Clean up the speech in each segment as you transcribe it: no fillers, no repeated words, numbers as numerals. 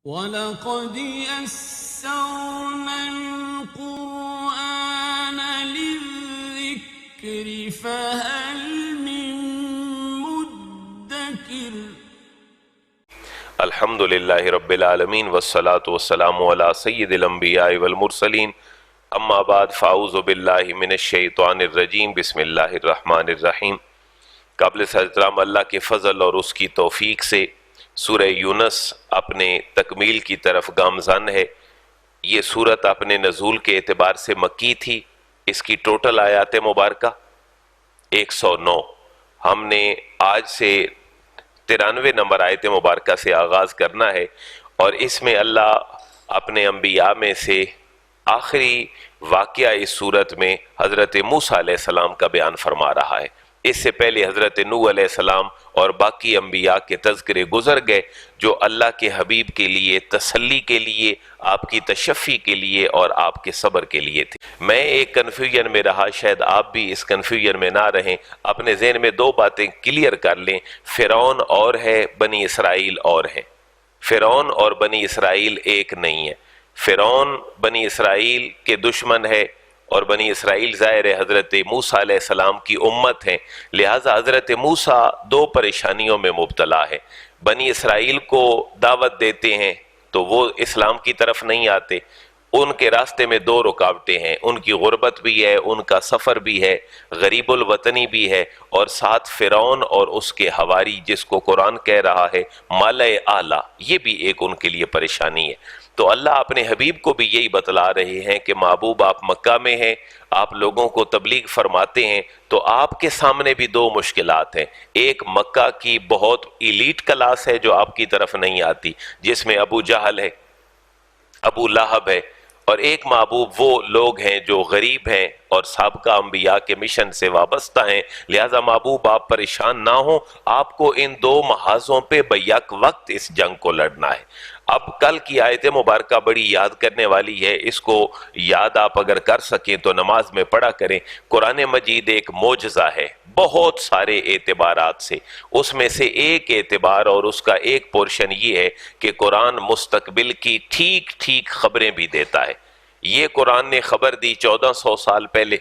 وَلَقَدْ يَسَّرْنَا الْقُرْآنَ لِلذِّكْرِ فَهَلْ مِن مُّدَّكِرٍ الحمد للہ رب العالمین والصلاة والسلام علی سید الانبیاء والمرسلین اما بعد فاعوذ باللہ من الشیطان الرجیم بسم اللہ الرحمن الرحیم۔ قابل احترام اللہ کے فضل اور اس کی توفیق سے سورہ یونس اپنے تکمیل کی طرف گامزن ہے۔ یہ سورت اپنے نزول کے اعتبار سے مکی تھی۔ اس کی ٹوٹل آیات مبارکہ 109۔ ہم نے آج سے 93 نمبر آیت مبارکہ سے آغاز کرنا ہے، اور اس میں اللہ اپنے انبیاء میں سے آخری واقعہ اس صورت میں حضرت موسیٰ علیہ السلام کا بیان فرما رہا ہے۔ اس سے پہلے حضرت نوح علیہ السلام اور باقی انبیاء کے تذکرے گزر گئے جو اللہ کے حبیب کے لیے تسلی کے لیے، آپ کی تشفی کے لیے اور آپ کے صبر کے لیے تھے۔ میں ایک کنفیوژن میں رہا، شاید آپ بھی اس کنفیوژن میں نہ رہیں۔ اپنے ذہن میں دو باتیں کلیئر کر لیں، فرعون اور ہے، بنی اسرائیل اور ہیں۔ فرعون اور بنی اسرائیل ایک نہیں ہے۔ فرعون بنی اسرائیل کے دشمن ہے، اور بنی اسرائیل ظاہر حضرت موسیٰ علیہ السلام کی امت ہیں، لہٰذا حضرت موسیٰ دو پریشانیوں میں مبتلا ہے۔ بنی اسرائیل کو دعوت دیتے ہیں تو وہ اسلام کی طرف نہیں آتے، ان کے راستے میں دو رکاوٹیں ہیں، ان کی غربت بھی ہے، ان کا سفر بھی ہے، غریب الوطنی بھی ہے، اور ساتھ فرعون اور اس کے حواری جس کو قرآن کہہ رہا ہے ملأ اعلیٰ، یہ بھی ایک ان کے لیے پریشانی ہے۔ تو اللہ اپنے حبیب کو بھی یہی بتلا رہے ہیں کہ محبوب آپ مکہ میں ہیں، آپ لوگوں کو تبلیغ فرماتے ہیں، تو آپ کے سامنے بھی دو مشکلات ہیں۔ ایک مکہ کی بہت ایلیٹ کلاس ہے جو آپ کی طرف نہیں آتی، جس میں ابو جہل ہے، ابو لہب ہے، اور ایک محبوب وہ لوگ ہیں جو غریب ہیں اور سابقہ انبیاء کے مشن سے وابستہ ہیں۔ لہٰذا محبوب آپ پریشان نہ ہوں، آپ کو ان دو محاذوں پہ بیک وقت اس جنگ کو لڑنا ہے۔ اب کل کی آیت مبارکہ بڑی یاد کرنے والی ہے، اس کو یاد آپ اگر کر سکیں تو نماز میں پڑھا کریں۔ قرآن مجید ایک معجزہ ہے بہت سارے اعتبارات سے، اس میں سے ایک اعتبار اور اس کا ایک پورشن یہ ہے کہ قرآن مستقبل کی ٹھیک ٹھیک خبریں بھی دیتا ہے۔ یہ قرآن نے خبر دی 1400 سال پہلے،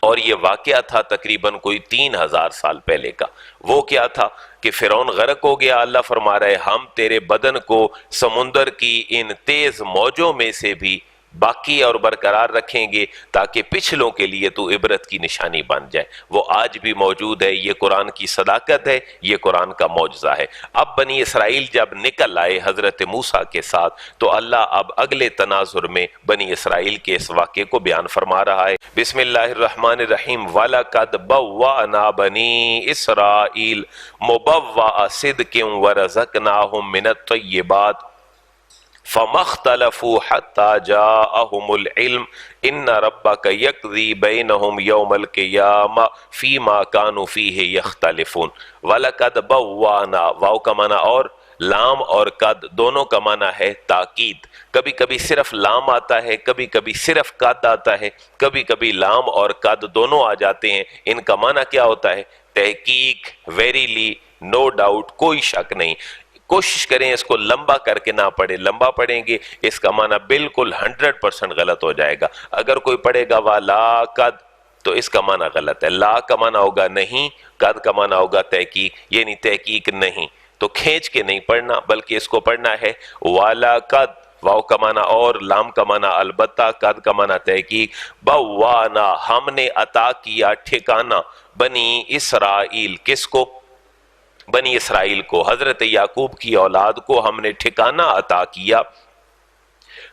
اور یہ واقعہ تھا تقریباً کوئی 3000 سال پہلے کا۔ وہ کیا تھا کہ فرعون غرق ہو گیا، اللہ فرما رہے ہم تیرے بدن کو سمندر کی ان تیز موجوں میں سے بھی باقی اور برقرار رکھیں گے تاکہ پچھلوں کے لیے تو عبرت کی نشانی بن جائے۔ وہ آج بھی موجود ہے، یہ قرآن کی صداقت ہے، یہ قرآن کا معجزہ ہے۔ اب بنی اسرائیل جب نکل آئے حضرت موسیٰ کے ساتھ، تو اللہ اب اگلے تناظر میں بنی اسرائیل کے اس واقعے کو بیان فرما رہا ہے۔ بسم اللہ الرحمن الرحیم۔ وَلَقَدْ بَوَّأْنَا بَنِي إِسْرَائِيلَ مُبَوَّأَ صِدْقٍ وَرَزَقْنَاهُم مِّنَ الطَّيِّبَاتِ فَمَا اخْتَلَفُوا حَتَّى جَاءَهُمُ الْعِلْمُ إِنَّ رَبَّكَ يَقْضِي بَيْنَهُمْ يَوْمَ الْقِيَامَةِ فِيمَا كَانُوا فِيهِ يَخْتَلِفُونَ۔ وَلَقَدْ بَوَّأْنَا، واو کا معنی اور، لام اور قد دونوں کا معنی ہے تاکید۔ کبھی کبھی صرف لام آتا ہے، کبھی کبھی صرف قد آتا ہے، کبھی کبھی لام اور قد دونوں آ جاتے ہیں۔ ان کا معنی کیا ہوتا ہے؟ تحقیق، ویریلی، نو ڈاؤٹ، کوئی شک نہیں۔ کوشش کریں اس کو لمبا کر کے نہ پڑھیں، لمبا پڑھیں گے اس کا معنی بالکل 100% غلط ہو جائے گا۔ اگر کوئی پڑھے گا وَلَا قَدْ تو اس کا معنی غلط ہے۔ لا کا معنی ہوگا نہیں، قد کا معنی ہوگا تحقیق، یعنی تحقیق نہیں۔ تو کھینچ کے نہیں پڑھنا، بلکہ اس کو پڑھنا ہے وَلَا قَدْ، واو کا معنی اور، لام کا معنی البتہ، قد کا معنی تحقیق۔ بَوَّأْنَا، ہم نے عطا کیا ٹھکانہ، بنی اسرائیل، کس کو؟ بنی اسرائیل کو، حضرت یعقوب کی اولاد کو ہم نے ٹھکانہ عطا کیا۔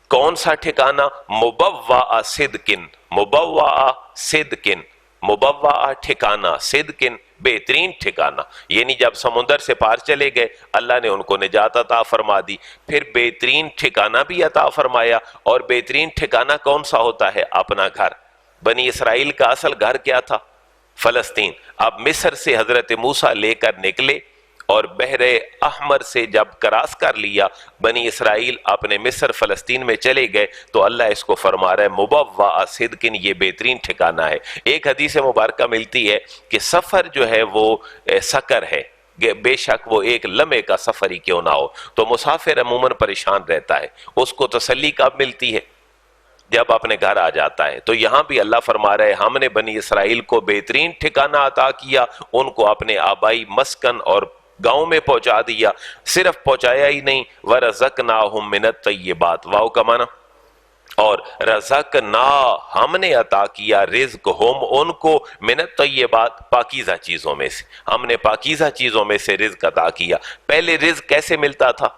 کون سا ٹھکانہ؟ مبوّأ صدقٍ، مبوّأ صدقٍ، مبوّأ ٹھکانہ، صدقٍ بہترین ٹھکانہ، یعنی جب سمندر سے پار چلے گئے اللہ نے ان کو نجات عطا فرما دی، پھر بہترین ٹھکانہ بھی عطا فرمایا۔ اور بہترین ٹھکانہ کون سا ہوتا ہے؟ اپنا گھر۔ بنی اسرائیل کا اصل گھر کیا تھا؟ فلسطین۔ اب مصر سے حضرت موسیٰ لے کر نکلے، اور بحر احمر سے جب کراس کر لیا بنی اسرائیل اپنے مصر فلسطین میں چلے گئے، تو اللہ اس کو فرما رہا ہے مبوّأ صدق، یہ بہترین ٹھکانہ ہے۔ ایک حدیث مبارکہ ملتی ہے کہ سفر جو ہے وہ سکر ہے، بے شک وہ ایک لمحے کا سفر ہی کیوں نہ ہو۔ تو مسافر عموماً پریشان رہتا ہے، اس کو تسلی کب ملتی ہے؟ جب اپنے گھر آ جاتا ہے۔ تو یہاں بھی اللہ فرما رہا ہے ہم نے بنی اسرائیل کو بہترین ٹھکانہ عطا کیا، ان کو اپنے آبائی مسکن اور گاؤں میں پہنچا دیا۔ صرف پہنچایا ہی نہیں، وَرَزَقْنَاهُم مِّنَ الطَّيِّبَاتِ، واو کا معنی، اور رزقنا ہم نے عطا کیا رزق ہم ان کو من الطیبات پاکیزہ چیزوں میں سے، ہم نے پاکیزہ چیزوں میں سے رزق عطا کیا۔ پہلے رزق کیسے ملتا تھا؟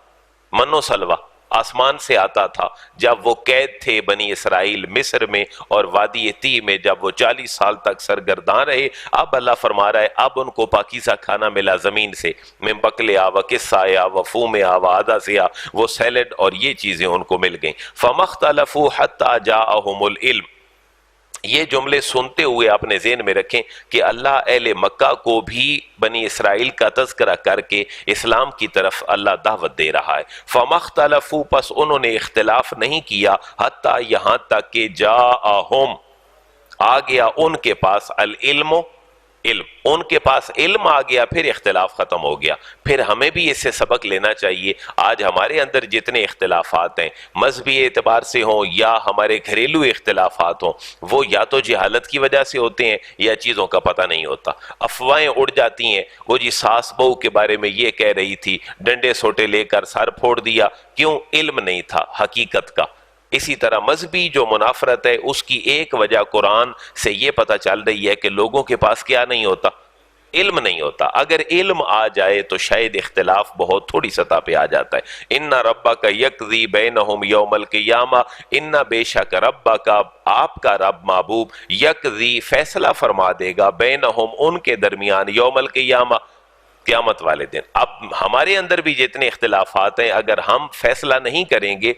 من و سلوہ، آسمان سے آتا تھا۔ جب وہ قید تھے بنی اسرائیل مصر میں اور وادی تیہ میں، جب وہ 40 سال تک سرگرداں رہے، اب اللہ فرما رہا ہے اب ان کو پاکیزہ کھانا ملا زمین سے، من بقل آ و قصہ آ و فوم آ و عدس آ، وہ سیلڈ اور یہ چیزیں ان کو مل گئیں۔ فَمَخْتَلَفُوا حَتَّى جَاءَهُمُ الْعِلْمُ، یہ جملے سنتے ہوئے اپنے ذہن میں رکھیں کہ اللہ اہل مکہ کو بھی بنی اسرائیل کا تذکرہ کر کے اسلام کی طرف اللہ دعوت دے رہا ہے۔ فَمَخْتَلَفُوا، پس انہوں نے اختلاف نہیں کیا، حتیٰ یہاں تک کہ جاءہم، آ گیا ان کے پاس، العلم، علم، ان کے پاس علم آ گیا، پھر اختلاف ختم ہو گیا۔ پھر ہمیں بھی اس سے سبق لینا چاہیے۔ آج ہمارے اندر جتنے اختلافات ہیں، مذہبی اعتبار سے ہوں یا ہمارے گھریلو اختلافات ہوں، وہ یا تو جہالت کی وجہ سے ہوتے ہیں یا چیزوں کا پتہ نہیں ہوتا۔ افواہیں اڑ جاتی ہیں، وہ جی ساس بہو کے بارے میں یہ کہہ رہی تھی، ڈنڈے سوٹے لے کر سر پھوڑ دیا، کیوں؟ علم نہیں تھا حقیقت کا۔ اسی طرح مذہبی جو منافرت ہے، اس کی ایک وجہ قرآن سے یہ پتہ چل رہی ہے کہ لوگوں کے پاس کیا نہیں ہوتا؟ علم نہیں ہوتا۔ اگر علم آ جائے تو شاید اختلاف بہت تھوڑی سطح پہ آ جاتا ہے۔ ان ربک یقضی بینہم یوم القیامہ، ان بے شک ربک، آپ کا رب محبوب، یقضی فیصلہ فرما دے گا، بینہم ان کے درمیان، یوم القیامہ قیامت والے دن۔ اب ہمارے اندر بھی جتنے اختلافات ہیں، اگر ہم فیصلہ نہیں کریں گے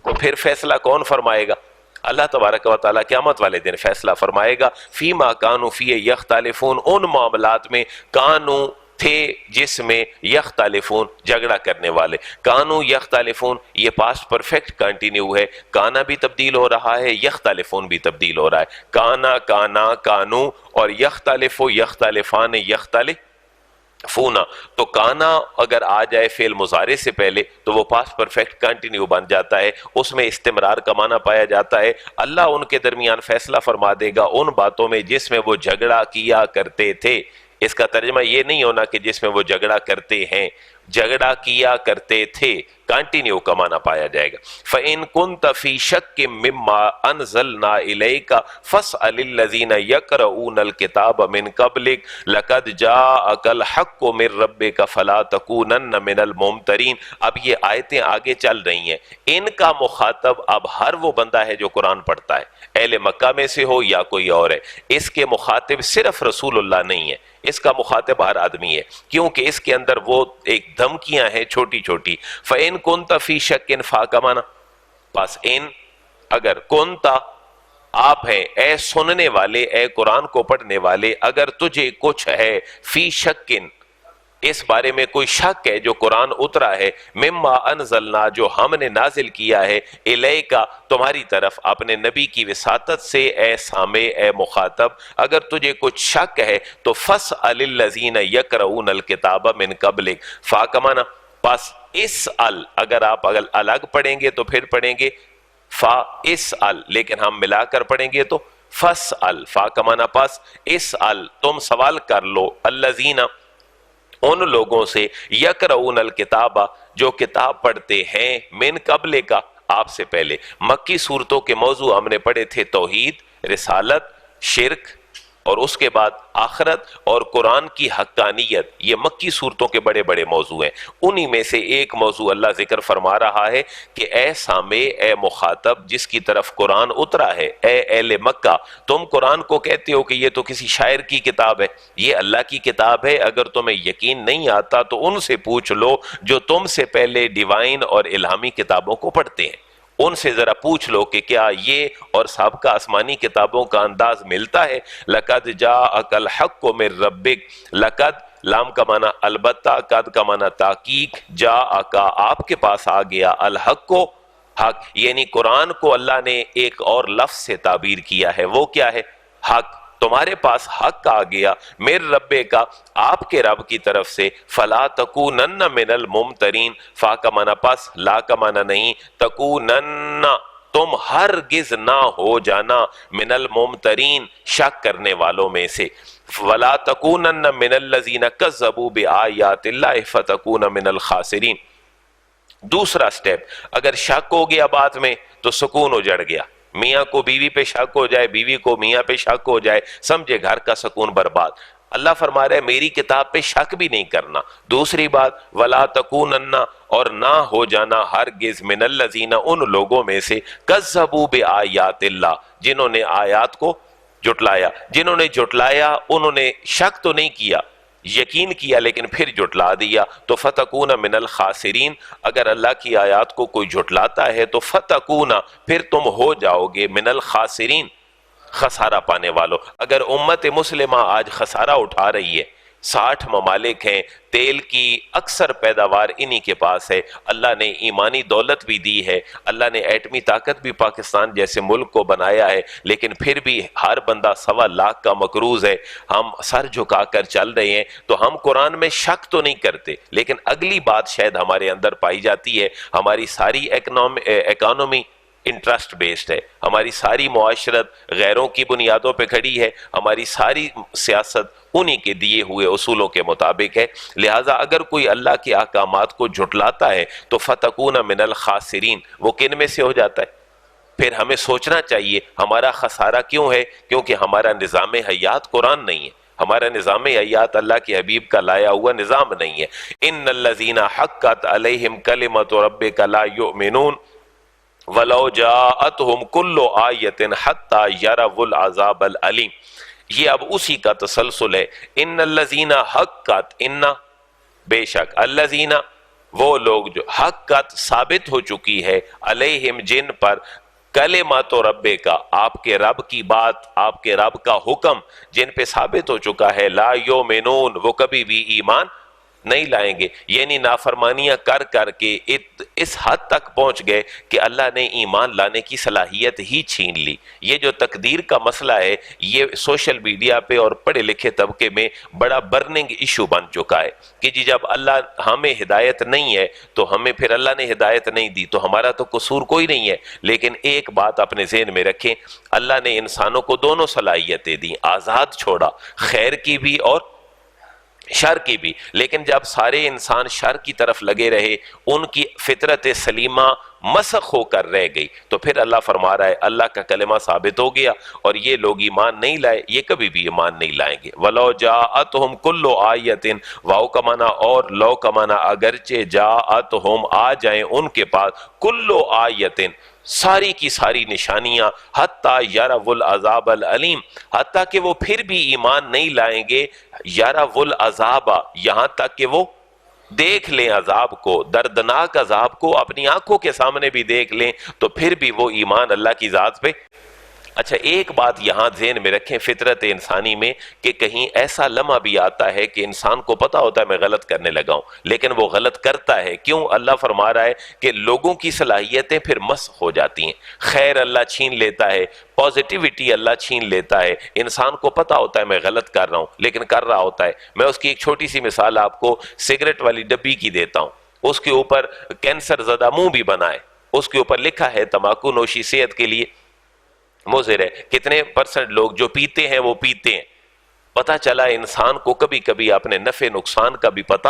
تو پھر فیصلہ کون فرمائے گا؟ اللہ تبارک و تعالیٰ قیامت والے دن فیصلہ فرمائے گا۔ فیما کانوا فیہ یختلفون، ان معاملات میں کانو تھے جس میں یختلفون جھگڑا کرنے والے۔ کانو یختلفون، یہ پاسٹ پرفیکٹ کنٹینیو ہے، کانا بھی تبدیل ہو رہا ہے، یختلفون بھی تبدیل ہو رہا ہے۔ کانا کانا کانو، اور یختلفو یختلفان یختلف فونا، تو کانا اگر آ جائے فعل مضارع سے پہلے تو وہ پاسٹ پرفیکٹ کنٹینیو بن جاتا ہے، اس میں استمرار کا معنی پایا جاتا ہے۔ اللہ ان کے درمیان فیصلہ فرما دے گا ان باتوں میں جس میں وہ جھگڑا کیا کرتے تھے۔ اس کا ترجمہ یہ نہیں ہونا کہ جس میں وہ جھگڑا کرتے ہیں، جھگڑا کیا کرتے تھے، کنٹینیو کا معنی پایا جائے گا۔ فَإِن كُنْتَ فِي شَكٍّ مِّمَّا أَنزَلْنَا إِلَيْكَ فَاسْأَلِ الَّذِينَ يَقْرَؤُونَ الْكِتَابَ مِن قَبْلِكَ لَقَدْ جَاءَكَ الْحَقُّ مِن رَّبِّكَ فَلَا تَكُونَنَّ مِنَ الْمُمْتَرِينَ۔ اب یہ آیتیں آگے چل رہی ہیں، ان کا مخاطب اب ہر وہ بندہ ہے جو قرآن پڑھتا ہے، اہل مکہ میں سے ہو یا کوئی اور ہے۔ اس کے مخاطب صرف رسول اللہ نہیں ہے، اس کا مخاطب ہر آدمی ہے، کیونکہ اس کے اندر وہ ایک دھمکیاں ہیں چھوٹی چھوٹی۔ فَإِن كُنْتَ فِي شَكٍّ، فا کا معنی، پس ان، اگر کنتا آپ ہیں، اے سننے والے، اے قرآن کو پڑھنے والے، اگر تجھے کچھ ہے، فی شکن، اس بارے میں کوئی شک ہے جو قرآن اترا ہے، مما انزلنا، جو ہم نے نازل کیا ہے، الیکا، تمہاری طرف اپنے نبی کی وساطت سے، اے سامع، اے مخاطب، اگر تجھے کچھ شک ہے تو فَاسْأَلِ الَّذِينَ يَقْرَؤُونَ الْكِتَابَ مِن قَبْلِكَ، فا کا معنی، پس اسأل، اگر آپ الگ پڑھیں گے تو پھر پڑھیں گے فا اسأل، لیکن ہم ملا کر پڑھیں گے تو فَاسْأَل، فا کا معنی پس، اسأل، تم سوال کر لو، الَّذِينَ، ان لوگوں سے، یقرؤون الکتاب، جو کتاب پڑھتے ہیں، من قبل کا، آپ سے پہلے۔ مکی صورتوں کے موضوع ہم نے پڑھے تھے توحید، رسالت، شرک، اور اس کے بعد آخرت اور قرآن کی حقانیت، یہ مکی صورتوں کے بڑے بڑے موضوع ہیں۔ انہی میں سے ایک موضوع اللہ ذکر فرما رہا ہے کہ اے سامع، اے مخاطب جس کی طرف قرآن اترا ہے، اے اہل مکہ، تم قرآن کو کہتے ہو کہ یہ تو کسی شاعر کی کتاب ہے، یہ اللہ کی کتاب ہے۔ اگر تمہیں یقین نہیں آتا تو ان سے پوچھ لو جو تم سے پہلے ڈیوائن اور الہامی کتابوں کو پڑھتے ہیں، ان سے ذرا پوچھ لو کہ کیا یہ اور سابقہ آسمانی کتابوں کا انداز ملتا ہے۔ لَقَدْ جَاءَكَ الْحَقُّ مِن رَّبِّكَ، لَقَدْ لام کا معنی البتہ، قد کا معنی تحقیق، جاءَكَ آپ کے پاس آ گیا، الحق، حق، یعنی قرآن کو اللہ نے ایک اور لفظ سے تعبیر کیا ہے، وہ کیا ہے؟ حق۔ تمہارے پاس حق آ گیا میرے رب کا، آپ کے رب کی طرف سے، فلا تکونن من الممترین، فا کا معنی پس، لا کا معنی نہیں، تکونن تم ہرگز نہ ہو جانا، من الممترین شک کرنے والوں میں سے، ولا تکونن من الذین کذبوا بآیات اللہ فتکون من الخاسرین۔ دوسرا سٹیپ، اگر شک ہو گیا بات میں تو سکون اجڑ گیا، میاں کو بیوی پہ شک ہو جائے، بیوی کو میاں پہ شک ہو جائے، سمجھے گھر کا سکون برباد۔ اللہ فرما رہا ہے میری کتاب پہ شک بھی نہیں کرنا۔ دوسری بات، ولا تکونن، اور نہ ہو جانا ہرگز، من الذین ان لوگوں میں سے، کذبوا بآیات اللہ جنہوں نے آیات کو جھٹلایا۔ جنہوں نے جھٹلایا انہوں نے شک تو نہیں کیا، یقین کیا لیکن پھر جھٹلا دیا، تو فتکون من الخاسرین، اگر اللہ کی آیات کو کوئی جھٹلاتا ہے تو فتکون پھر تم ہو جاؤ گے من الخاسرین خسارہ پانے والوں۔ اگر امت مسلمہ آج خسارہ اٹھا رہی ہے، 60 ممالک ہیں، تیل کی اکثر پیداوار انہی کے پاس ہے، اللہ نے ایمانی دولت بھی دی ہے، اللہ نے ایٹمی طاقت بھی پاکستان جیسے ملک کو بنایا ہے، لیکن پھر بھی ہر بندہ 1.25 لاکھ کا مقروض ہے، ہم سر جھکا کر چل رہے ہیں۔ تو ہم قرآن میں شک تو نہیں کرتے، لیکن اگلی بات شاید ہمارے اندر پائی جاتی ہے، ہماری ساری اکانومی انٹرسٹ بیسڈ ہے، ہماری ساری معاشرت غیروں کی بنیادوں پہ کھڑی ہے، ہماری ساری سیاست انہی کے دیے ہوئے اصولوں کے مطابق ہے، لہٰذا اگر کوئی اللہ کے احکامات کو جھٹلاتا ہے تو فتکون من الخاسرین، وہ کن میں سے ہو جاتا ہے؟ پھر ہمیں سوچنا چاہیے ہمارا خسارہ کیوں ہے؟ کیونکہ ہمارا نظام حیات قرآن نہیں ہے، ہمارا نظام حیات اللہ کے حبیب کا لایا ہوا نظام نہیں ہے۔ ان الذین حقت علیہم کلمۃ ربک لا یؤمنون وَلَوْ جَاءَتْهُمْ كُلُّ آیَةٍ حَتَّى يَرَوُا الْعَذَابَ الْأَلِيمَ۔ یہ اب اسی کا تسلسل ہے۔ ان الذین حقت، ان بے شک، الذین وہ لوگ جو حقت ثابت ہو چکی ہے، علیہم جن پر، کلمۃ ربک کا آپ کے رب کی بات، آپ کے رب کا حکم جن پہ ثابت ہو چکا ہے، لا یؤمنون وہ کبھی بھی ایمان نہیں لائیں گے، یعنی نافرمانیاں کر کر کے اس حد تک پہنچ گئے کہ اللہ نے ایمان لانے کی صلاحیت ہی چھین لی۔ یہ جو تقدیر کا مسئلہ ہے یہ سوشل میڈیا پہ اور پڑھے لکھے طبقے میں بڑا برننگ ایشو بن چکا ہے کہ جی جب اللہ ہمیں ہدایت نہیں ہے تو ہمیں پھر اللہ نے ہدایت نہیں دی تو ہمارا تو قصور کوئی نہیں ہے۔ لیکن ایک بات اپنے ذہن میں رکھیں، اللہ نے انسانوں کو دونوں صلاحیتیں دیں، آزاد چھوڑا، خیر کی بھی اور شر کی بھی، لیکن جب سارے انسان شر کی طرف لگے رہے، ان کی فطرت سلیمہ مسخ ہو کر رہ گئی، تو پھر اللہ فرما رہا ہے اللہ کا کلمہ ثابت ہو گیا اور یہ لوگ ایمان نہیں لائے، یہ کبھی بھی ایمان نہیں لائیں گے۔ وَلَوْ جَاءَتْهُمْ كُلُّ آیَةٍ، واو کا معنی اور لو کا معنی اگرچہ، جاءتہم آ جائیں ان کے پاس، کلو آیتن ساری کی ساری نشانیاں، حتیٰ یروا العذاب العلیم، حتیٰ کہ وہ پھر بھی ایمان نہیں لائیں گے، یروا العذاب یہاں تک کہ وہ دیکھ لیں عذاب کو، دردناک عذاب کو اپنی آنکھوں کے سامنے بھی دیکھ لیں، تو پھر بھی وہ ایمان اللہ کی ذات پہ۔ اچھا ایک بات یہاں ذہن میں رکھیں فطرت انسانی میں کہ کہیں ایسا لمحہ بھی آتا ہے کہ انسان کو پتا ہوتا ہے میں غلط کرنے لگا ہوں لیکن وہ غلط کرتا ہے، کیوں؟ اللہ فرما رہا ہے کہ لوگوں کی صلاحیتیں پھر مسخ ہو جاتی ہیں، خیر اللہ چھین لیتا ہے، پازیٹیوٹی اللہ چھین لیتا ہے، انسان کو پتا ہوتا ہے میں غلط کر رہا ہوں لیکن کر رہا ہوتا ہے۔ میں اس کی ایک چھوٹی سی مثال آپ کو سگریٹ والی ڈبی کی دیتا ہوں، اس کے اوپر کینسر زدہ منہ بھی بنا ہے، اس کے اوپر لکھا ہے تمباکو نوشی صحت کے لیے مضر ہے، کتنے % لوگ جو پیتے ہیں وہ پیتے ہیں، پتہ چلا انسان کو کبھی کبھی اپنے نفع نقصان کا بھی پتہ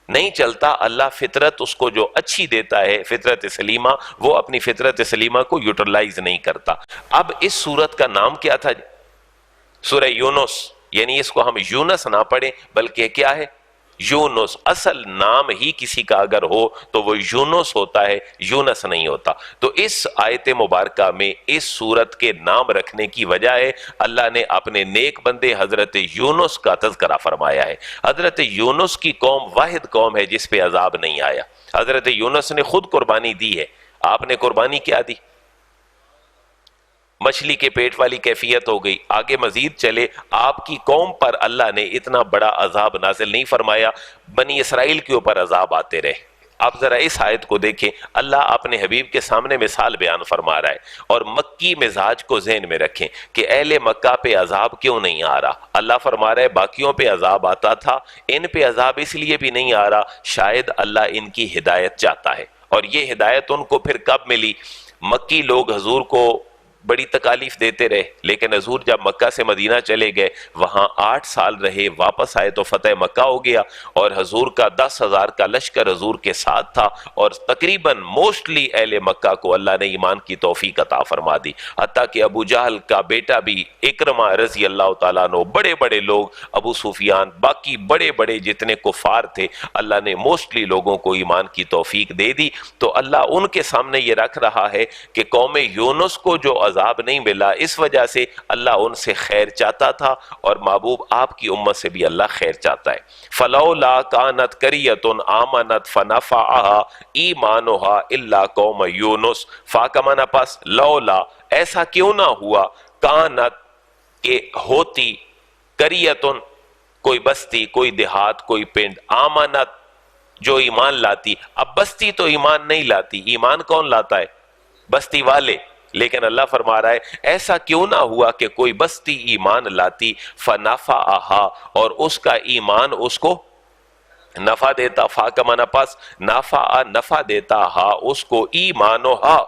نہیں چلتا، اللہ فطرت اس کو جو اچھی دیتا ہے فطرت سلیمہ، وہ اپنی فطرت سلیمہ کو یوٹیلائز نہیں کرتا۔ اب اس سورت کا نام کیا تھا؟ سورہ یونس، یعنی اس کو ہم یونس نہ پڑھیں بلکہ کیا ہے؟ یونس۔ اصل نام ہی کسی کا اگر ہو تو وہ یونس ہوتا ہے، یونس نہیں ہوتا۔ تو اس آیت مبارکہ میں اس سورت کے نام رکھنے کی وجہ ہے اللہ نے اپنے نیک بندے حضرت یونس کا تذکرہ فرمایا ہے۔ حضرت یونس کی قوم واحد قوم ہے جس پہ عذاب نہیں آیا۔ حضرت یونس نے خود قربانی دی ہے، آپ نے قربانی کیا دی؟ مچھلی کے پیٹ والی کیفیت ہو گئی۔ آگے مزید چلے، آپ کی قوم پر اللہ نے اتنا بڑا عذاب نازل نہیں فرمایا، بنی اسرائیل کے اوپر عذاب آتے رہے، آپ ذرا اس آیت کو دیکھیں، اللہ اپنے حبیب کے سامنے مثال بیان فرما رہا ہے، اور مکی مزاج کو ذہن میں رکھیں کہ اہل مکہ پہ عذاب کیوں نہیں آ رہا۔ اللہ فرما رہا ہے باقیوں پہ عذاب آتا تھا، ان پہ عذاب اس لیے بھی نہیں آ رہا، شاید اللہ ان کی ہدایت چاہتا ہے۔ اور یہ ہدایت ان کو پھر کب ملی؟ مکی لوگ حضور کو بڑی تکالیف دیتے رہے، لیکن حضور جب مکہ سے مدینہ چلے گئے، وہاں 8 سال رہے، واپس آئے تو فتح مکہ ہو گیا، اور حضور کا 10,000 کا لشکر حضور کے ساتھ تھا، اور تقریباً موسٹلی اہل مکہ کو اللہ نے ایمان کی توفیق عطا فرما دی، حتیٰ کہ ابو جہل کا بیٹا بھی اکرمہ رضی اللہ تعالیٰ عنہ، بڑے بڑے لوگ، ابو سفیان، باقی بڑے بڑے جتنے کفار تھے، اللہ نے موسٹلی لوگوں کو ایمان کی توفیق دے دی۔ تو اللہ ان کے سامنے یہ رکھ رہا ہے کہ قوم یونس کو جو عذاب نہیں ملا، اس وجہ سے اللہ ان سے خیر چاہتا تھا، اور محبوب آپ کی امت سے بھی اللہ خیر چاہتا ہے۔ فلولا کانت قریۃ آمنت فنفعها ایمانها الا قوم یونس، فا کا معنی پس، لولا ایسا کیوں نہ ہوا، کانت کہ ہوتی، قریۃ کوئی بستی، کوئی دیہات، کوئی پنڈ، آمنت جو ایمان لاتی۔ اب بستی تو ایمان نہیں لاتی، ایمان کون لاتا ہے؟ بستی والے۔ لیکن اللہ فرما رہا ہے ایسا کیوں نہ ہوا کہ کوئی بستی ایمان لاتی، فنفعها، اور اس کا ایمان اس کو نفع دیتا، فا کا معنی پس، نفع نفع دیتا، ہا اس کو، ایمانها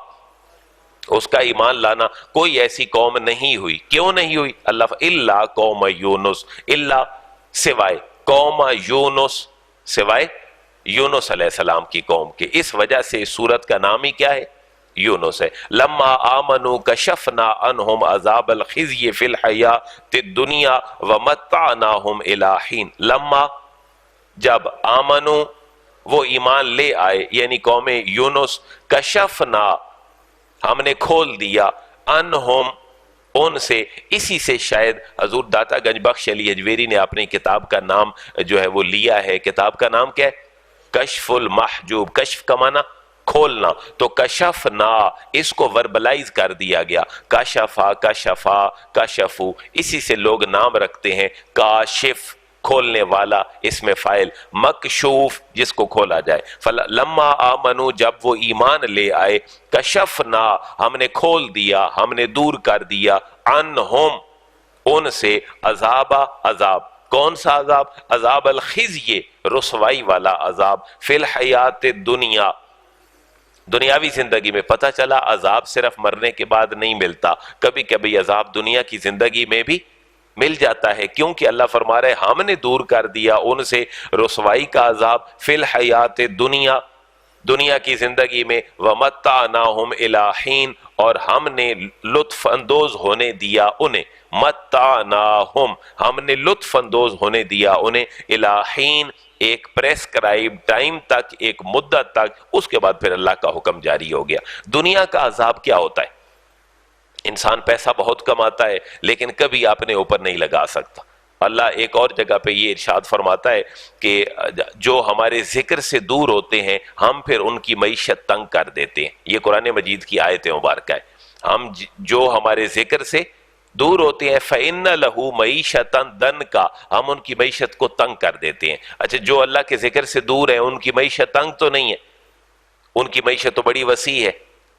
اس کا ایمان لانا، کوئی ایسی قوم نہیں ہوئی۔ کیوں نہیں ہوئی؟ اللہ الا قوم یونس، الا سوائے، قوم یونس سوائے یونس علیہ السلام کی قوم کے۔ اس وجہ سے اس سورت کا نام ہی کیا ہے؟ یونس ہے۔ لما آمنوا کشفنا عنہم عذاب الخزی فی الحیاۃ الدنیا ومتعناہم الی حین۔ لما جب آمنو وہ ایمان لے آئے، یعنی قوم یونس، کشفنا ہم نے کھول دیا، عنہم ان سے، اسی سے شاید حضور داتا گنج بخش علی اجویری نے اپنی کتاب کا نام جو ہے وہ لیا ہے۔ کتاب کا نام کیا ہے؟ کشف المحجوب۔ کشف کا معنی کھولنا، تو کشفنا اس کو وربلائز کر دیا گیا، کشفا، کشفا، کشفو، اسی سے لوگ نام رکھتے ہیں۔ کاشف کھولنے والا، اس میں فائل، مکشوف جس کو کھولا جائے۔ لما آمنو جب وہ ایمان لے آئے، کشفنا ہم نے کھول دیا، ہم نے دور کر دیا، عنہم ان سے، عذاب عذاب، کون سا عذاب؟ عذاب الخزی رسوائی والا عذاب، فی الحیات الدنیا دنیاوی زندگی میں۔ پتہ چلا عذاب صرف مرنے کے بعد نہیں ملتا، کبھی کبھی عذاب دنیا کی زندگی میں بھی مل جاتا ہے، کیونکہ اللہ فرما رہے ہم نے دور کر دیا ان سے رسوائی کا عذاب، فی الحیات الدنیا دنیا کی زندگی میں، ومتعناہم الی حین اور ہم نے لطف اندوز ہونے دیا انہیں، متعناہم ہم نے لطف اندوز ہونے دیا انہیں، الی حین ایک پریسکرائب ٹائم تک، ایک مدت تک، اس کے بعد پھر اللہ کا حکم جاری ہو گیا۔ دنیا کا عذاب کیا ہوتا ہے؟ انسان پیسہ بہت کماتا ہے لیکن کبھی اپنے اوپر نہیں لگا سکتا۔ اللہ ایک اور جگہ پہ یہ ارشاد فرماتا ہے کہ جو ہمارے ذکر سے دور ہوتے ہیں ہم پھر ان کی معیشت تنگ کر دیتے ہیں۔ یہ قرآن مجید کی آیت مبارکہ ہے۔ ہم جو ہمارے ذکر سے دور ہوتے ہیں، فَإِنَّ لَهُ مَعِيشَةً دَنْكَ ہم ان کی معیشت کو تنگ کر دیتے ہیں۔ اچھا جو اللہ کے ذکر سے دور ہیں ان کی معیشت تنگ تو نہیں ہے، ان کی معیشت تو بڑی وسیع ہے،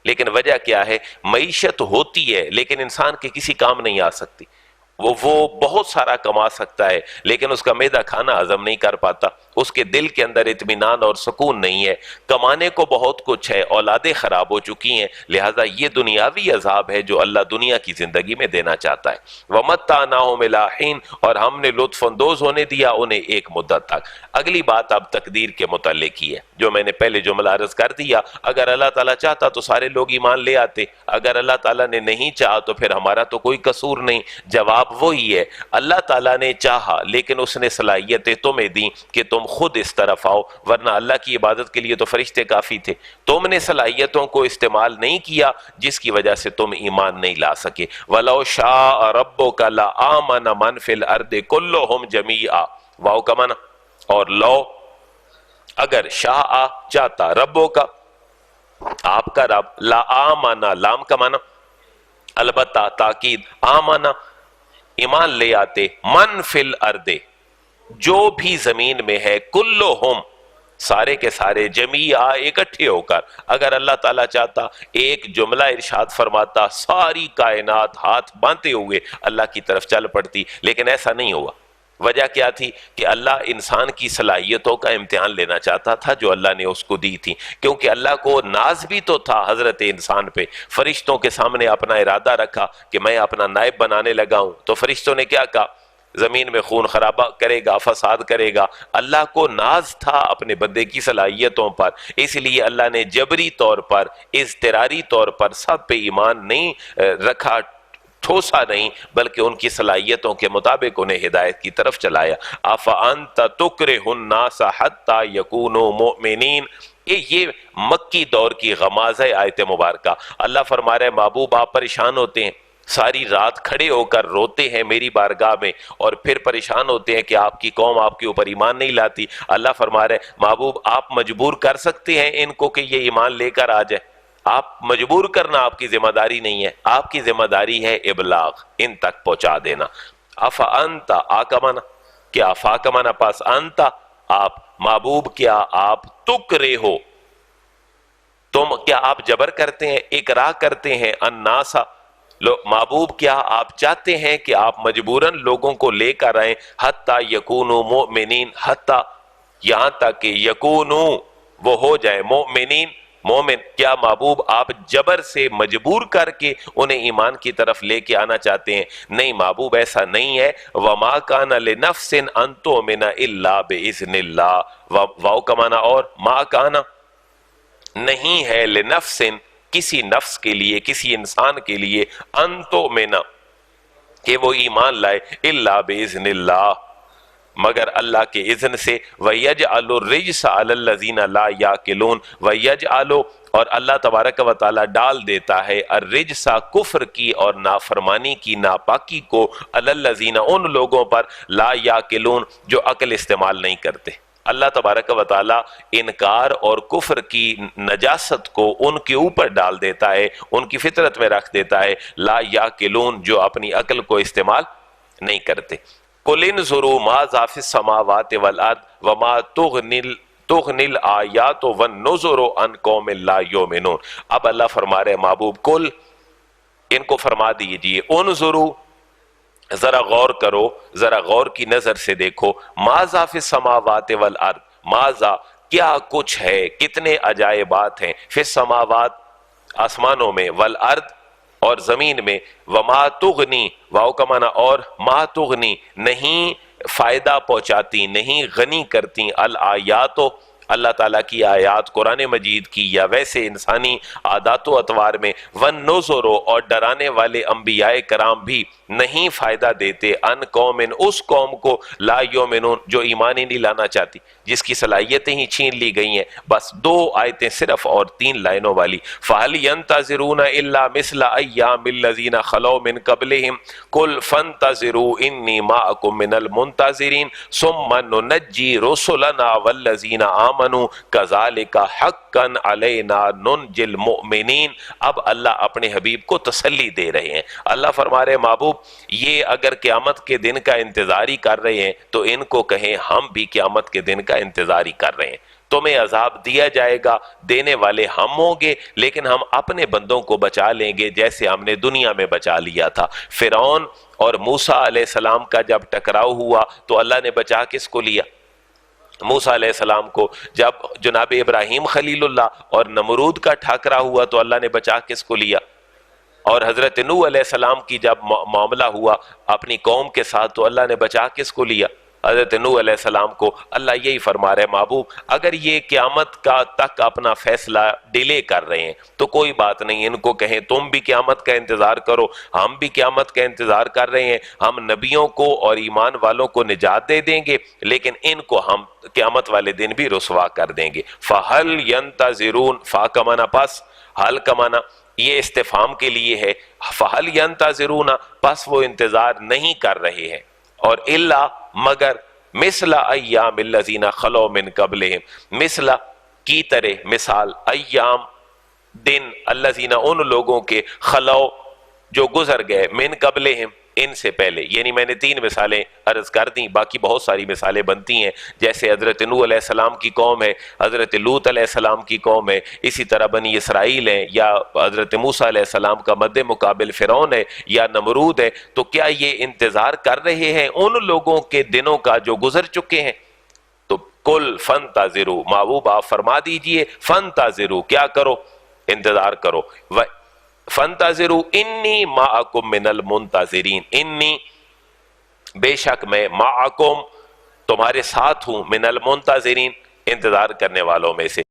لیکن وجہ کیا ہے؟ معیشت ہوتی ہے لیکن انسان کے کسی کام نہیں آ سکتی۔ وہ بہت سارا کما سکتا ہے لیکن اس کا معدہ کھانا ہضم نہیں کر پاتا، اس کے دل کے اندر اطمینان اور سکون نہیں ہے۔ کمانے کو بہت کچھ ہے، اولادیں خراب ہو چکی ہیں، لہٰذا یہ دنیاوی عذاب ہے جو اللہ دنیا کی زندگی میں دینا چاہتا ہے۔ وَمَتَّعْنَاهُمْ إِلَىٰ حِينٍ اور ہم نے لطف اندوز ہونے دیا انہیں ایک مدت تک۔ اگلی بات اب تقدیر کے متعلق ہی ہے جو میں نے پہلے جملہ عرض کر دیا، اگر اللہ تعالیٰ چاہتا تو سارے لوگ ایمان لے آتے، اگر اللہ تعالیٰ نے نہیں چاہا تو پھر ہمارا تو کوئی قصور نہیں۔ جواب وہی ہے، اللہ تعالیٰ نے چاہا لیکن اس نے صلاحیتیں تمہیں دیں کہ تم خود اس طرف آؤ، ورنہ اللہ کی عبادت کے لیے تو فرشتے کافی تھے۔ تم نے صلاحیتوں کو استعمال نہیں کیا جس کی وجہ سے تم ایمان نہیں لا سکے۔ وَلَوْ شَاءَ رَبُّكَ لَآمَنَ مَنْ فِي الْأَرْضِ كُلُّهُمْ جَمِيعًا واو کا معنی، اور لو اگر شاء چاہتا، ربو کا آپ کا رب، لا آمانا لام کا معنی البتہ تاکید، آمانا ایمان لے آتے، من فی الارض جو بھی زمین میں ہے، کلہم سارے کے سارے جمیع اکٹھے ہو کر، اگر اللہ تعالیٰ چاہتا ایک جملہ ارشاد فرماتا، ساری کائنات ہاتھ باندھتے ہوئے اللہ کی طرف چل پڑتی، لیکن ایسا نہیں ہوا۔ وجہ کیا تھی؟ کہ اللہ انسان کی صلاحیتوں کا امتحان لینا چاہتا تھا جو اللہ نے اس کو دی تھی، کیونکہ اللہ کو ناز بھی تو تھا حضرت انسان پہ۔ فرشتوں کے سامنے اپنا ارادہ رکھا کہ میں اپنا نائب بنانے لگا ہوں، تو فرشتوں نے کیا کہا؟ زمین میں خون خرابہ کرے گا، فساد کرے گا۔ اللہ کو ناز تھا اپنے بندے کی صلاحیتوں پر، اس لیے اللہ نے جبری طور پر، اضطراری طور پر سب پہ ایمان نہیں رکھا، ٹھوسا نہیں، بلکہ ان کی صلاحیتوں کے مطابق انہیں ہدایت کی طرف چلایا۔ افانت تکرہ الناس حتی یکونوا مؤمنین، یہ مکی دور کی غمازہ آیت مبارکہ۔ اللہ فرما رہے محبوب آپ پریشان ہوتے ہیں، ساری رات کھڑے ہو کر روتے ہیں میری بارگاہ میں، اور پھر پریشان ہوتے ہیں کہ آپ کی قوم آپ کے اوپر ایمان نہیں لاتی۔ اللہ فرما رہے محبوب آپ مجبور کر سکتے ہیں ان کو کہ یہ ایمان لے کر آ جائے؟ آپ مجبور کرنا آپ کی ذمہ داری نہیں ہے، آپ کی ذمہ داری ہے ابلاغ، ان تک پہنچا دینا۔ افا انتا آکمنا، کیا افا کمنا پاس انتا آپ، محبوب کیا آپ تکرے ہو، تم کیا آپ جبر کرتے ہیں، اکراہ کرتے ہیں، الناسا محبوب کیا آپ چاہتے ہیں کہ آپ مجبوراً لوگوں کو لے کر آئیں، حتی یکونوا مؤمنین، حتی یہاں تک کہ یکونوا وہ ہو جائے، مؤمنین مومن، کیا محبوب آپ جبر سے مجبور کر کے انہیں ایمان کی طرف لے کے آنا چاہتے ہیں؟ نہیں محبوب ایسا نہیں ہے۔ وَمَا كَانَ لِنَفْسٍ أَن تُؤْمِنَ إِلَّا بِإِذْنِ اللَّهِ، واو کا معنی اور ما کانا، نہیں ہے لنفسن کسی نفس کے لیے، کسی انسان کے لیے، ان تؤمن کہ وہ ایمان لائے، الا باذن اللہ مگر اللہ کے اذن سے، وَيَجْعَلُ الرِّجْسَ عَلَى الَّذِينَ لَا يَعْقِلُونَ، وَيَجْعَلُ اور اللہ تبارک و تعالی ڈال دیتا ہے الرجس کفر کی اور نافرمانی کی، ناپاکی کو، علی الذین ان لوگوں پر، لا یعقلون جو عقل استعمال نہیں کرتے۔ اللہ تبارک و تعالی انکار اور کفر کی نجاست کو ان کے اوپر ڈال دیتا ہے، ان کی فطرت میں رکھ دیتا ہے، لا یعقلون جو اپنی عقل کو استعمال نہیں کرتے۔ قُلْ انظُرُوا مَاذَا فِي السَّمَاوَاتِ وَالْأَرْضِ وَمَا تُغْنِي الْآيَاتُ وَالنُّذُرُ عَنْ قَوْمٍ لَا يُؤْمِنُونَ۔ اب اللہ فرما رہے محبوب کل ان کو فرما دیجئے، انظروا ذرا غور کرو، ذرا غور کی نظر سے دیکھو، ماذا فی السماوات والارض، ماذا کیا کچھ ہے، کتنے عجائبات ہیں، فی السماوات آسمانوں میں، والارض اور زمین میں، وما تغنی واو کا معنی اور، ما تغنی نہیں فائدہ پہنچاتی، نہیں غنی کرتی، الآیات اللہ تعالیٰ کی آیات قرآن مجید کی یا ویسے انسانی عادات و اطوار میں، والنذر اور ڈرانے والے انبیاء کرام بھی نہیں فائدہ دیتے، ان قوم اس قوم کو، لا یؤمنون جو ایمان ہی نہیں لانا چاہتی، جس کی صلاحیتیں ہی چھین لی گئی ہیں۔ بس دو آیتیں صرف اور 3 لائنوں والی، فَهَلْ يَنْتَظِرُونَ إِلَّا مِثْلَ أَيَّامِ الَّذِينَ خَلَوْا مِنْ قَبْلِهِمْ قُلْ فَانْتَظِرُوا إِنِّي مَعَكُمْ مِنَ الْمُنْتَظِرِينَ ثُمَّ نُنَجِّي رُسُلَنَا وَالَّذِينَ آمَنُوا كَذَلِكَ حَقًّا عَلَيْنَا نُنْجِي الْمُؤْمِنِينَ۔ اب اللہ اپنے حبیب کو تسلی دے رہے ہیں۔ اللہ فرما رہے محبوب یہ اگر قیامت کے دن کا انتظار ہی کر رہے ہیں تو ان کو کہیں ہم بھی قیامت کے دن کا انتظار ہی کر رہے ہیں۔ تمہیں عذاب دیا جائے گا، دینے والے ہم ہوں گے، لیکن ہم اپنے بندوں کو بچا لیں گے جیسے ہم نے دنیا میں بچا لیا تھا۔ فرعون اور موسیٰ علیہ السلام کا جب ٹکراؤ ہوا تو اللہ نے بچا کس کو لیا؟ موسیٰ علیہ السلام کو۔ جب جناب ابراہیم خلیل اللہ اور نمرود کا ٹھاکرا ہوا تو اللہ نے بچا کس کو لیا؟ اور حضرت نوح علیہ السلام کی جب معاملہ ہوا اپنی قوم کے ساتھ تو اللہ نے بچا کس کو لیا؟ حضرت نوح علیہ السلام کو۔ اللہ یہی فرما رہے محبوب اگر یہ قیامت کا تک اپنا فیصلہ ڈیلے کر رہے ہیں تو کوئی بات نہیں، ان کو کہیں تم بھی قیامت کا انتظار کرو، ہم بھی قیامت کا انتظار کر رہے ہیں، ہم نبیوں کو اور ایمان والوں کو نجات دے دیں گے لیکن ان کو ہم قیامت والے دن بھی رسوا کر دیں گے۔ فَهَلْ يَنْتَظِرُونَ فا کا معنی پس، حل کا معنی یہ استفہام کے لیے ہے، فَهَلْ يَنْتَظِرُونَ پس وہ انتظار نہیں کر رہے ہیں، اور الا مگر، مثل ایام الذین خلو من قبلہم مثل کی طرح، مثال ایام دن، الذین ان لوگوں کے، خلو جو گزر گئے، من قبلہم ان سے پہلے، یعنی میں نے 3 مثالیں عرض کر دیں، باقی بہت ساری مثالیں بنتی ہیں، جیسے حضرت نوح علیہ السلام کی قوم ہے، حضرت لوط علیہ السلام کی قوم ہے، اسی طرح بنی اسرائیل ہیں، یا حضرت موسیٰ علیہ السلام کا مد مقابل فرعون ہے یا نمرود ہے۔ تو کیا یہ انتظار کر رہے ہیں ان لوگوں کے دنوں کا جو گزر چکے ہیں؟ تو کل فانتظروا، محبوب آپ فرما دیجئے فانتظروا، کیا کرو؟ انتظار کرو۔ فانتظروا انی معکم من المنتظرین، انی بے شک میں معکم تمہارے ساتھ ہوں، من المنتظرین انتظار کرنے والوں میں سے۔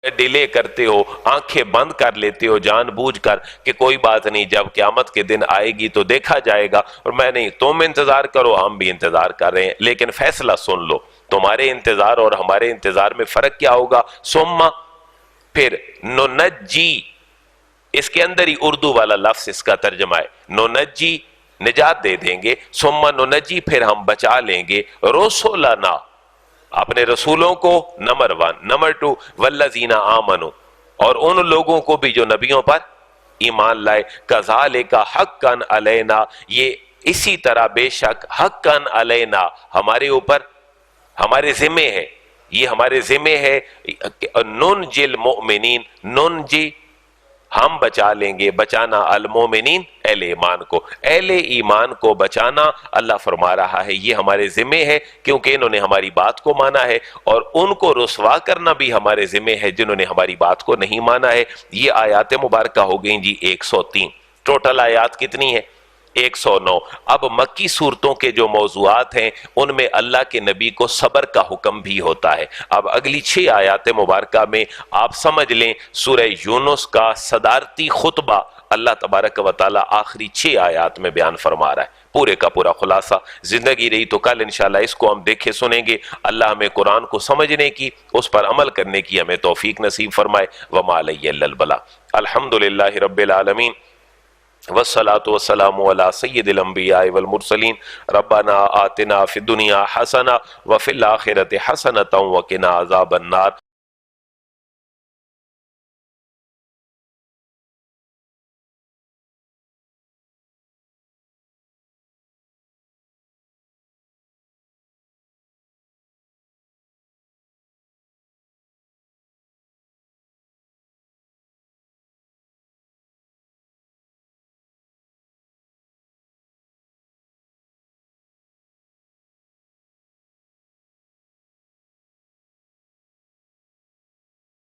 ڈیلے کرتے ہو، آنکھیں بند کر لیتے ہو جان بوجھ کر کہ کوئی بات نہیں، جب قیامت کے دن آئے گی تو دیکھا جائے گا، اور میں نہیں، تم انتظار کرو، ہم بھی انتظار کر رہے ہیں، لیکن فیصلہ سن لو، تمہارے انتظار اور ہمارے انتظار میں فرق کیا ہوگا؟ ثم، پھر ننجی، اس کے اندر ہی اردو والا لفظ اس کا ترجمہ ہے، ننجی نجات دے دیں گے، ثم ننجی پھر ہم بچا لیں گے، رسولنا اپنے رسولوں کو، نمبر 1، نمبر 2 والذین آمنوا، اور ان لوگوں کو بھی جو نبیوں پر ایمان لائے، کذالک حقا علینا، یہ اسی طرح بے شک حقا علینا ہمارے اوپر، ہمارے ذمہ ہے، یہ ہمارے ذمہ ہے، ننجی المؤمنین، ننجی ہم بچا لیں گے، بچانا المومنین اہل ایمان کو، اہل ایمان کو بچانا اللہ فرما رہا ہے یہ ہمارے ذمہ ہے، کیونکہ انہوں نے ہماری بات کو مانا ہے، اور ان کو رسوا کرنا بھی ہمارے ذمہ ہے جنہوں نے ہماری بات کو نہیں مانا ہے۔ یہ آیات مبارکہ ہو گئیں جی 103، ٹوٹل آیات کتنی ہیں؟ 109۔ اب مکی صورتوں کے جو موضوعات ہیں ان میں اللہ کے نبی کو صبر کا حکم بھی ہوتا ہے۔ اب اگلی 6 آیات مبارکہ میں آپ سمجھ لیں سورہ یونس کا صدارتی خطبہ اللہ تبارک و تعالی آخری 6 آیات میں بیان فرما رہا ہے، پورے کا پورا خلاصہ۔ زندگی رہی تو کل انشاءاللہ اس کو ہم دیکھے سنیں گے۔ اللہ ہمیں قرآن کو سمجھنے کی، اس پر عمل کرنے کی ہمیں توفیق نصیب فرمائے۔ وما علیہ الا البلاغ۔ الحمدللہ رب العالمین، والصلاة والسلام على سید الانبیاء والمرسلین، ربنا آتنا فی الدنیا حسنہ وفی الآخرۃ حسنۃ وقنا عذاب النار۔